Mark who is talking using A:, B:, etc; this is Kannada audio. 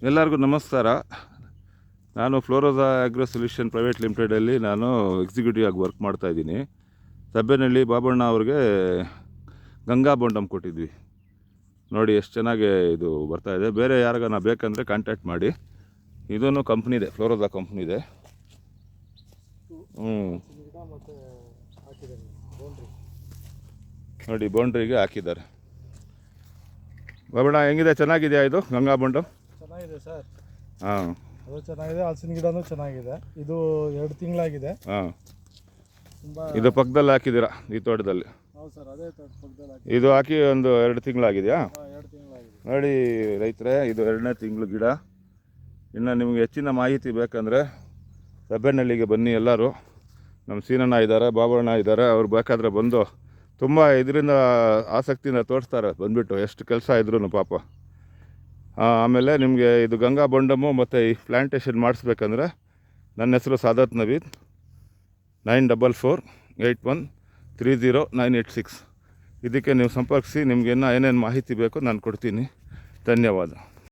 A: ಎಲ್ಲರಿಗೂ ನಮಸ್ಕಾರ. ನಾನು ಫ್ಲೋರೋಸಾ ಆಗ್ರೋ ಸೊಲ್ಯೂಷನ್ ಪ್ರೈವೇಟ್ ಲಿಮಿಟೆಡಲ್ಲಿ ನಾನು ಎಕ್ಸಿಕ್ಯೂಟಿವ್ ಆಗಿ ವರ್ಕ್ ಮಾಡ್ತಾಯಿದ್ದೀನಿ. ಸಬ್ಬೆನಹಳ್ಳಿ ಬಾಬಣ್ಣ ಅವ್ರಿಗೆ ಗಂಗಾ ಬೊಂಡಮ್ ಕೊಟ್ಟಿದ್ವಿ. ನೋಡಿ ಎಷ್ಟು ಚೆನ್ನಾಗಿ ಇದು ಬರ್ತಾಯಿದೆ. ಬೇರೆ ಯಾರಿಗಾನ ಬೇಕಂದರೆ ಕಾಂಟ್ಯಾಕ್ಟ್ ಮಾಡಿ. ಇದೂ ಕಂಪ್ನಿದೆ, ಫ್ಲೋರೋಸಾ ಕಂಪ್ನಿದೆ. ನೋಡಿ ಬೌಂಡ್ರಿಗೆ ಹಾಕಿದ್ದಾರೆ. ಬಾಬಣ್ಣ ಹೆಂಗಿದೆ? ಚೆನ್ನಾಗಿದೆಯಾ ಇದು ಗಂಗಾ ಬೊಂಡಮ್?
B: ಚೆನ್ನಾಗಿದೆ ಸರ್.
A: ಹಾಂ,
B: ಅದು ಚೆನ್ನಾಗಿದೆ. ಹಲಸಿನ ಗಿಡನೂ ಚೆನ್ನಾಗಿದೆ. ಇದು 2 ತಿಂಗಳಾಗಿದೆ.
A: ಹಾಂ,
B: ತುಂಬ
A: ಇದು ಪಕ್ಕದಲ್ಲಿ ಹಾಕಿದ್ದೀರಾ ಈ ತೋಟದಲ್ಲಿ?
B: ಹೌದು ಸರ್, ಅದೇ ಪಕ್ಕದಲ್ಲಿ ಹಾಕಿ.
A: ಇದು ಹಾಕಿ ಒಂದು 2 ತಿಂಗಳಾಗಿದೆಯಾ?
B: 2 ತಿಂಗಳಾಗಿದೆ.
A: ನೋಡಿ ರೈತರೇ, ಇದು 2ನೇ ತಿಂಗಳು ಗಿಡ. ಇನ್ನು ನಿಮಗೆ ಹೆಚ್ಚಿನ ಮಾಹಿತಿ ಬೇಕಂದರೆ ಸಬ್ಬೆನಹಳ್ಳಿಗೆ ಬನ್ನಿ. ಎಲ್ಲರೂ ನಮ್ಮ ಸೀನಣ್ಣ ಇದ್ದಾರೆ, ಬಾಬಣ್ಣ ಇದ್ದಾರೆ. ಅವ್ರು ಬೇಕಾದರೆ ಬಂದು ತುಂಬ ಇದರಿಂದ ಆಸಕ್ತಿನ ತೋರಿಸ್ತಾರೆ. ಬಂದುಬಿಟ್ಟು ಎಷ್ಟು ಕೆಲಸ ಇದ್ರೂ ಪಾಪ. ಆಮೇಲೆ ನಿಮಗೆ ಇದು ಗಂಗಾ ಬೊಂಡಮು ಮತ್ತು ಈ ಪ್ಲ್ಯಾಂಟೇಷನ್ ಮಾಡಿಸ್ಬೇಕಂದ್ರೆ ನನ್ನ ಹೆಸರು ಸಾದತ್ ನವೀದ್. 9448130986 ಇದಕ್ಕೆ ನೀವು ಸಂಪರ್ಕಿಸಿ. ನಿಮಗೇನು ಏನೇನು ಮಾಹಿತಿ ಬೇಕೋ ನಾನು ಕೊಡ್ತೀನಿ. ಧನ್ಯವಾದ.